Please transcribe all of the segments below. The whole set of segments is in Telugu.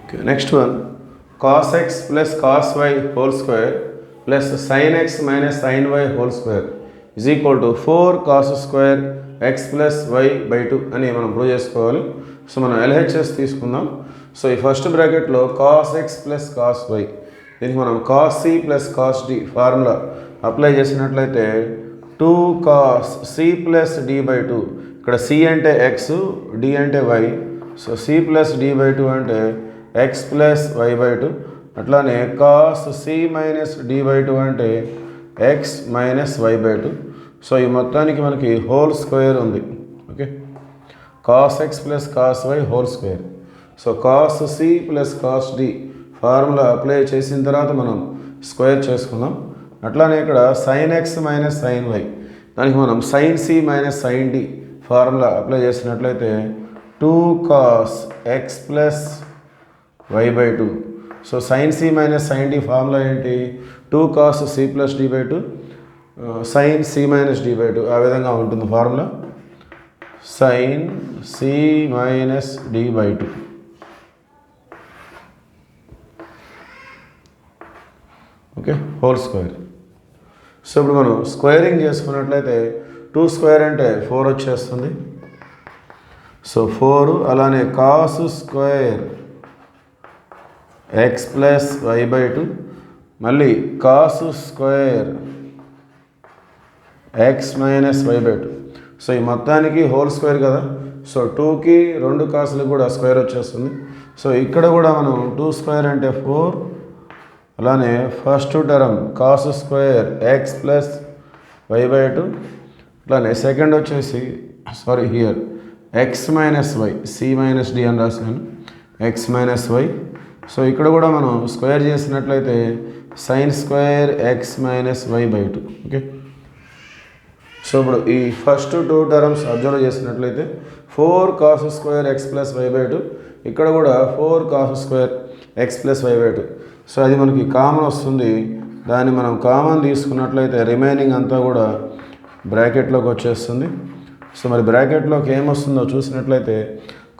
Okay, next one, cos x plus cos y whole square plus sin x minus sin y whole square is equal to 4 cos square x plus y by 2 అని మనం ప్రూవ్ చేసుకోవాలి. సో మనం LHS తీసుకుందాం. సో ఈ ఫస్ట్ బ్రాకెట్లో cos x plus cos y, దీనికి మనం cos c plus cos d formula apply చేసినట్లయితే 2 cos c plus d by 2, ఇక్కడ c అంటే x, d అంటే y, so c plus d by 2 అంటే x ప్లస్ వై బై 2. అట్లానే cos c minus d by 2 అంటే x minus y by 2. So ఈ మొత్తానికి మనకి హోల్ స్క్వేర్ ఉంది. Okay, cos x plus cos y whole square. So cos c plus cos d formula apply చేసిన తర్వాత మనం స్క్వేర్ చేసుకుందాం. అట్లానే ఇక్కడ sine x minus sine y, దానికి మనం sine c minus sine d formula apply చేసినట్లయితే 2 cos x plus y by 2. So sin c minus sin d formula ఏంటి? 2 cos c plus d by 2 sin c minus d by 2, ఆ విధంగా ఉంటుంది formula. sin c minus d by 2. Okay, whole square. So ఇప్పుడు మనం స్క్వేరింగ్ చేసుకున్నట్లయితే 2 స్క్వేర్ అంటే 4 వచ్చేస్తుంది. సో 4, అలానే cos square x plus y by 2, మళ్ళీ cos square x minus y by 2. So ఈ మొత్తానికి హోల్ స్క్వేర్ కదా, సో 2కి 2 కాసులకు కూడా స్క్వేర్ వచ్చేస్తుంది. సో ఇక్కడ కూడా మనం 2 స్క్వేర్ అంటే 4, అలానే first term cos square x plus y by 2, అలానే సెకండ్ వచ్చేసి here x minus y, c minus d అని రాసినాను, ఎక్స్ మైనస్ వై. సో ఇక్కడ కూడా మనం స్క్వేర్ చేసినట్లయితే sine square x minus y by 2. Okay, so ఇప్పుడు ఈ ఫస్ట్ 2 టర్మ్స్ అబ్జర్వ్ చేసినట్లయితే 4 cos square x plus y by 2, ఇక్కడ కూడా 4 cos square x plus y by 2. So అది మనకి కామన్ వస్తుంది. దాన్ని మనం కామన్ తీసుకున్నట్లయితే రిమైనింగ్ అంతా కూడా బ్రాకెట్లోకి వచ్చేస్తుంది. సో మరి బ్రాకెట్లోకి ఏమొస్తుందో చూసినట్లయితే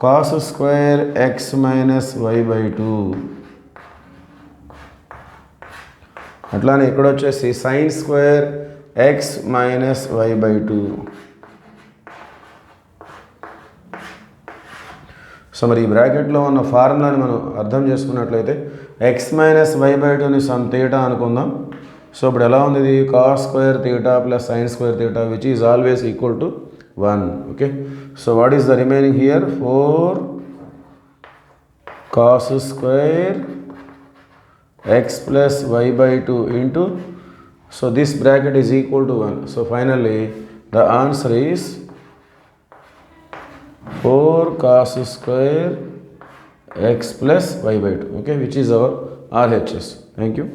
cos square x minus y by 2, అట్లానే ఇక్కడ వచ్చేసి sine square x minus y by 2. So మరి ఈ బ్రాకెట్లో ఉన్న ఫార్ములాని మనం అర్థం చేసుకున్నట్లయితే ఎక్స్ మైనస్ వై బై 2ని సమ్ థీటా అనుకుందాం. సో ఇప్పుడు ఎలా ఉంది? ఇది cos square theta plus sine square theta which is always equal to 1. Okay, so what is the remaining here? 4 cos square x plus y by 2 into, so this bracket is equal to 1. So finally the answer is 4 cos square x plus y by 2. Okay, which is our RHS. Thank you.